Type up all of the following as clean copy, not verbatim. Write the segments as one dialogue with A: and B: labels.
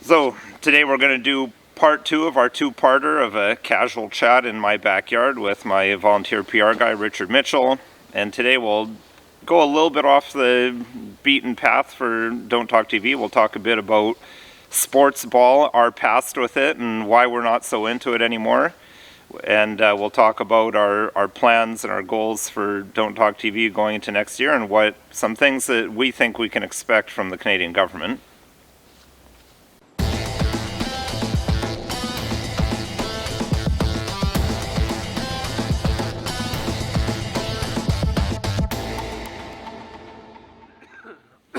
A: So today we're going to do part 2 of our two-parter of a casual chat in my backyard with my volunteer PR guy, Richard Mitchell. And today we'll go a little bit off the beaten path for Don't Talk TV. We'll talk a bit about sports ball, our past with it, and why we're not so into it anymore. And we'll talk about our plans and our goals for Don't Talk TV going into next year, and what some things that we think we can expect from the Canadian government.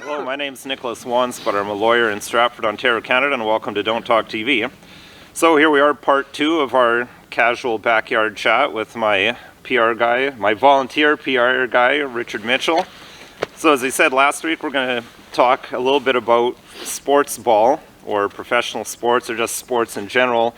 A: Hello, my name's Nicholas Wansputter. I'm a lawyer in Stratford, Ontario, Canada, and welcome to Don't Talk TV. So here we are, part 2 of our casual backyard chat with my PR guy, my volunteer PR guy, Richard Mitchell. So as I said last week, we're going to talk a little bit about sports ball, or professional sports, or just sports in general,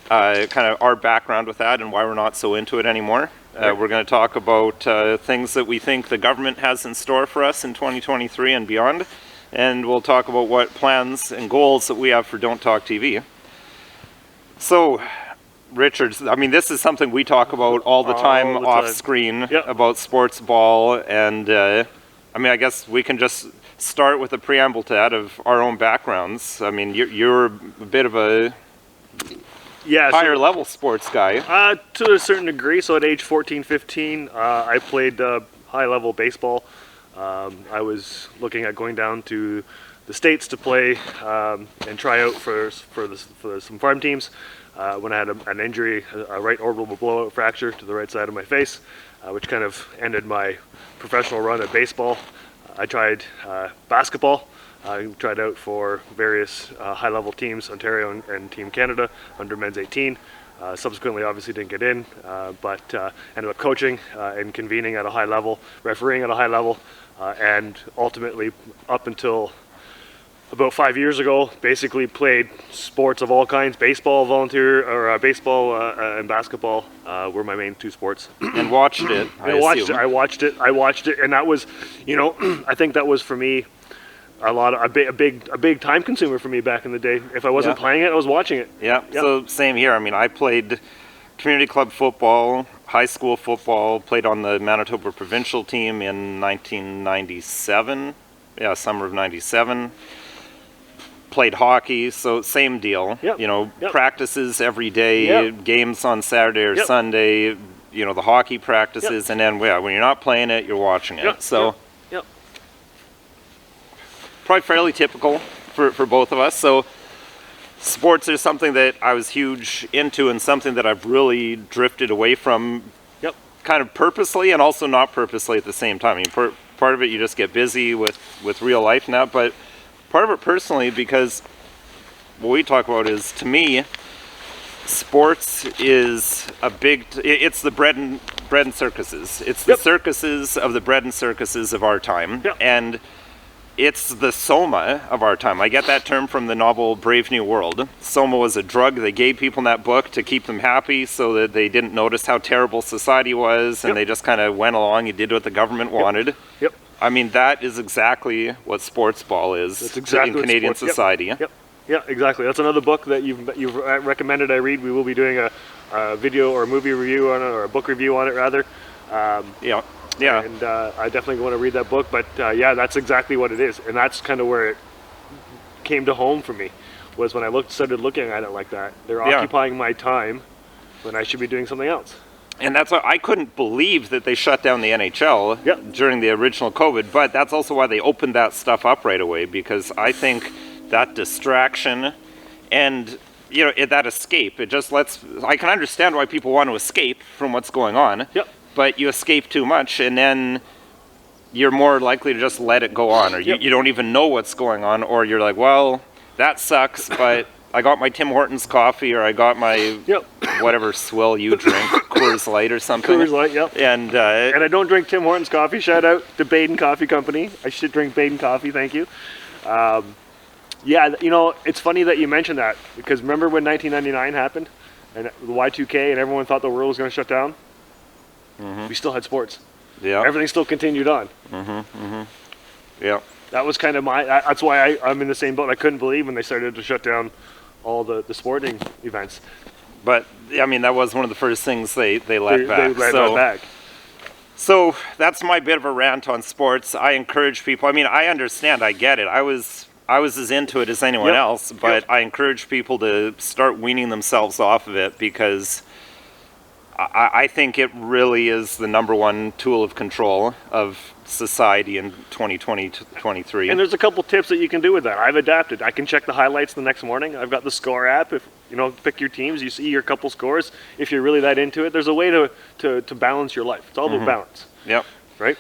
A: kind of our background with that and why we're not so into it anymore. We're going to talk about things that we think the government has in store for us in 2023 and beyond. And we'll talk about what plans and goals that we have for Don't Talk TV. So, Richard, I mean, this is something we talk about all the time off screen, about sports ball. And I mean, I guess we can just start with a preamble to that of our own backgrounds. I mean, you're a bit of a higher level sports guy.
B: To a certain degree. So at age 14, 15, I played high level baseball. I was looking at going down to the States to play and try out for some farm teams when I had an injury, a right orbital blowout fracture to the right side of my face, which kind of ended my professional run at baseball. I tried basketball. I tried out for various high-level teams, Ontario and Team Canada, under men's 18. Subsequently, obviously didn't get in, but ended up coaching and convening at a high level, refereeing at a high level, and ultimately, up until about 5 years ago, basically played sports of all kinds. Baseball, baseball and basketball were my main two sports.
A: And watched it.
B: I watched it, and that was, I think that was for me a big time consumer for me back in the day. If I wasn't playing it, I was watching it.
A: Yeah. So same here. I mean, I played community club football, high school football, played on the Manitoba provincial team in 1997. Yeah, summer of 97. Played hockey, so same deal. Practices every day, games on Saturday or Sunday, the hockey practices, and then when you're not playing it, you're watching it. Probably fairly typical for both of us. So sports is something that I was huge into, and something that I've really drifted away from, kind of purposely and also not purposely at the same time. I mean, part of it you just get busy with real life now, but part of it personally, because what we talk about is, to me, sports is it's the bread and circuses. It's the circuses of the bread and circuses of our time. And it's the soma of our time. I get that term from the novel Brave New World. Soma was a drug they gave people in that book to keep them happy so that they didn't notice how terrible society was, and they just kind of went along and did what the government wanted. I mean, that is exactly what sports ball is in Canadian society.
B: Yeah, exactly. That's another book that you've recommended I read. We will be doing a video or a movie review on it, or a book review on it, rather. And I definitely want to read that book. But that's exactly what it is, and that's kind of where it came to home for me. Was when I started looking at it like that. They're occupying my time when I should be doing something else.
A: And that's why I couldn't believe that they shut down the NHL during the original COVID, but that's also why they opened that stuff up right away, because I think that distraction and, that escape, it just I can understand why people want to escape from what's going on, but you escape too much, and then you're more likely to just let it go on, or you don't even know what's going on, or you're like, well, that sucks, but I got my Tim Hortons coffee, or I got my whatever swill you drink, Coors Light or something.
B: Coors Light,
A: And
B: I don't drink Tim Hortons coffee. Shout out to Baden Coffee Company. I should drink Baden coffee, thank you. It's funny that you mentioned that, because remember when 1999 happened, and the Y2K, and everyone thought the world was going to shut down? We still had sports. Everything still continued on. That was kind of that's why I'm in the same boat. I couldn't believe when they started to shut down all the sporting events.
A: But I mean, that was one of the first things they let back.
B: They let back.
A: So that's my bit of a rant on sports. I encourage people. I mean, I understand. I get it. I was as into it as anyone else, but I encourage people to start weaning themselves off of it, because I think it really is the number one tool of control of society in 2020-23.
B: And there's a couple tips that you can do with that. I've adapted. I can check the highlights the next morning. I've got the score app. If pick your teams, you see your couple scores. If you're really that into it, there's a way to balance your life. It's all about balance.
A: Yep.
B: Right?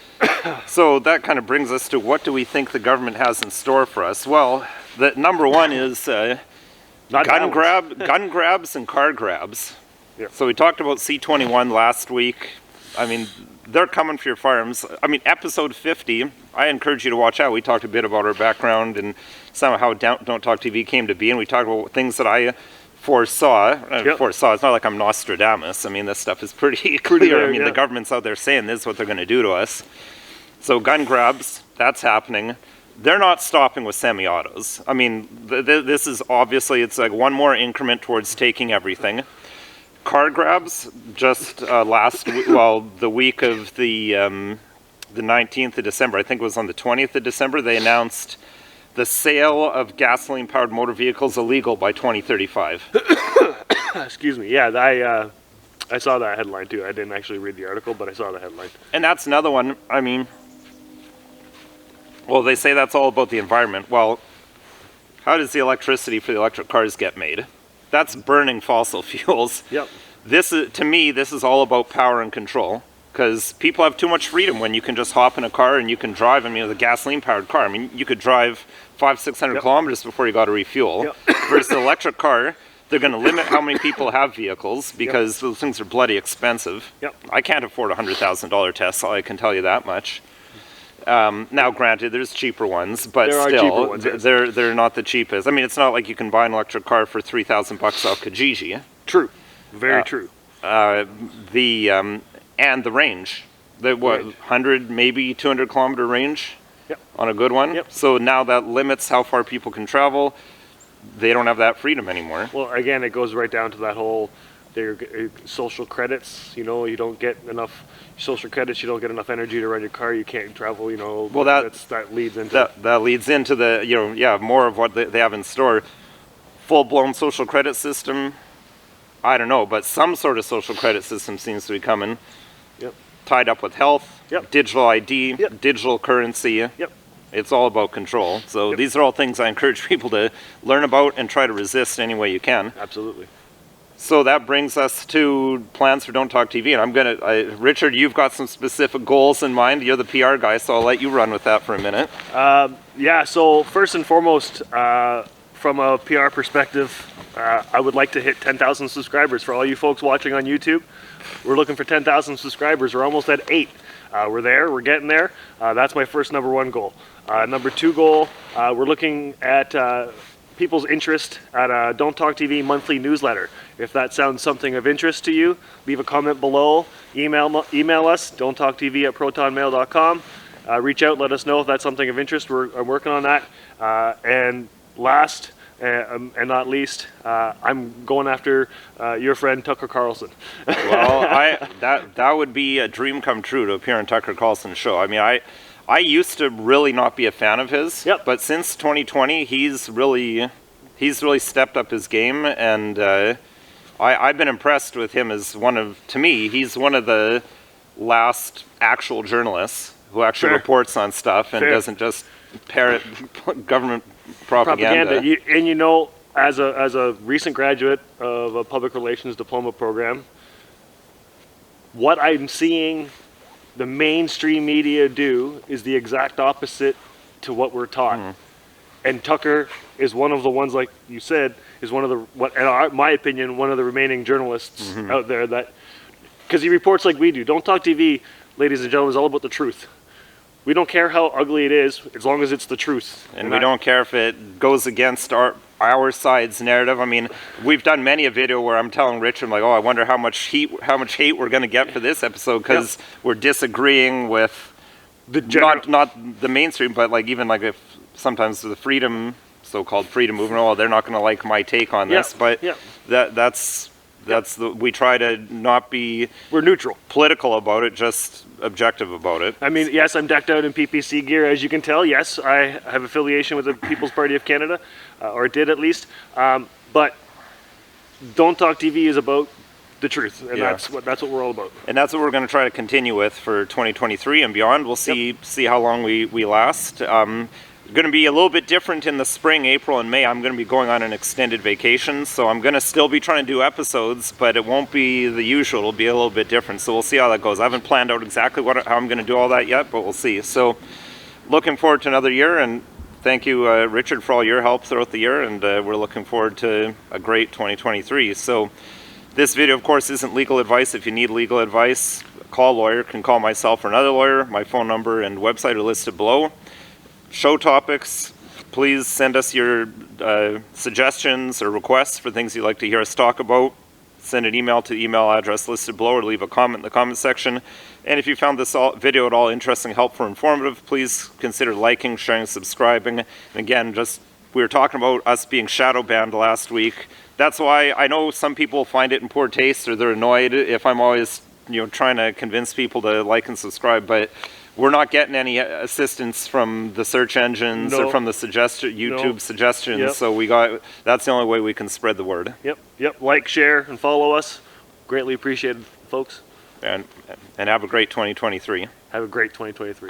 A: So that kind of brings us to, what do we think the government has in store for us? Well, the number one is gun grabs and car grabs.
B: Yeah.
A: So we talked about C21 last week. I mean, they're coming for your farms. I mean, episode 50, I encourage you to watch out. We talked a bit about our background and some of how Don't Talk TV came to be, and we talked about things that I foresaw. Foresaw. It's not like I'm Nostradamus. I mean, this stuff is pretty clear. I mean, the government's out there saying this is what they're going to do to us. So gun grabs, that's happening. They're not stopping with semi-autos. I mean, this is obviously, it's like one more increment towards taking everything. Car grabs, just the week of the 19th of December, I think it was on the 20th of December, they announced the sale of gasoline-powered motor vehicles illegal by 2035.
B: Excuse me. Yeah, I saw that headline too. I didn't actually read the article, but I saw the headline.
A: And that's another one. I mean, well, they say that's all about the environment. Well, how does the electricity for the electric cars get made? That's burning fossil fuels.
B: Yep.
A: To me, this is all about power and control, because people have too much freedom when you can just hop in a car and you can drive. I mean, with a gasoline-powered car, I mean, you could drive 500-600 kilometers before you got to refuel.
B: Yep.
A: Versus the electric car, they're going to limit how many people have vehicles, because those things are bloody expensive.
B: Yep.
A: I can't afford a $100,000 Tesla, I can tell you that much. Now, granted, there's cheaper ones, but they're not the cheapest. I mean, it's not like you can buy an electric car for $3,000 off Kijiji.
B: True, very true.
A: And the range, 100, maybe 200 kilometer range on a good one.
B: Yep.
A: So now that limits how far people can travel. They don't have that freedom anymore.
B: Well, again, it goes right down to that whole social credits. You don't get enough social credits. You don't get enough energy to run your car. You can't travel. Well, that leads into
A: that leads into the more of what they have in store. Full blown social credit system. I don't know, but some sort of social credit system seems to be coming.
B: Yep.
A: Tied up with health.
B: Yep.
A: Digital ID.
B: Yep.
A: Digital currency.
B: Yep.
A: It's all about control. So these are all things I encourage people to learn about and try to resist any way you can.
B: Absolutely.
A: So that brings us to plans for Don't Talk TV. And Richard, you've got some specific goals in mind. You're the PR guy, so I'll let you run with that for a minute.
B: So first and foremost, from a PR perspective, I would like to hit 10,000 subscribers. For all you folks watching on YouTube, we're looking for 10,000 subscribers. We're almost at 8. We're there. We're getting there. That's my first number one goal. Number two goal, we're looking at people's interest at a Don't Talk TV monthly newsletter. If that sounds something of interest to you, leave a comment below. Email us, don'ttalktv@protonmail.com. Reach out, let us know if that's something of interest. I'm working on that. And last and not least, I'm going after your friend Tucker Carlson.
A: Well, that would be a dream come true to appear on Tucker Carlson's show. I mean, I used to really not be a fan of his, but since 2020, he's really stepped up his game, and I've been impressed with him as to me, he's one of the last actual journalists who actually reports on stuff and doesn't just parrot government propaganda.
B: And as a recent graduate of a public relations diploma program, what I'm seeing the mainstream media do is the exact opposite to what we're taught. And Tucker is one of the ones, like you said, is one of in my opinion, one of the remaining journalists out there because he reports like we do. Don't Talk TV, ladies and gentlemen, is all about the truth. We don't care how ugly it is, as long as it's the truth.
A: And we don't care if it goes against our side's narrative. I mean, we've done many a video where I'm telling Richard, like, I wonder how much hate we're going to get for this episode, because we're disagreeing with not the mainstream, but like even like if sometimes the freedom, so-called freedom movement, oh, they're not going to like my take on this, but that's we try to not be
B: we're neutral,
A: political about it, just objective about it.
B: I mean, yes, I'm decked out in PPC gear, as you can tell. Yes, I have affiliation with the People's Party of Canada, or did at least. But Don't Talk TV is about the truth, and that's what we're all about.
A: And that's what we're going to try to continue with for 2023 and beyond. We'll see how long we last. Going to be a little bit different in the spring, April and May. I'm going to be going on an extended vacation, so I'm going to still be trying to do episodes, but it won't be the usual. It'll be a little bit different, so we'll see how that goes. I haven't planned out exactly how I'm going to do all that yet, but we'll see. So looking forward to another year, and thank you, Richard, for all your help throughout the year, and we're looking forward to a great 2023. So this video, of course, isn't legal advice. If you need legal advice, call a lawyer. You can call myself or another lawyer. My phone number and website are listed below. Show topics, please send us your suggestions or requests for things you'd like to hear us talk about. Send an email to the email address listed below, or leave a comment in the comment section. And if you found this video at all interesting, helpful, or informative, please consider liking, sharing, subscribing. And again, we were talking about us being shadow banned last week. That's why I know some people find it in poor taste, or they're annoyed if I'm always trying to convince people to like and subscribe, but we're not getting any assistance from the search engines or from the YouTube suggestions. So that's the only way we can spread the word.
B: Yep. Like, share, and follow us. Greatly appreciated, folks.
A: And have a great 2023.
B: Have a great 2023.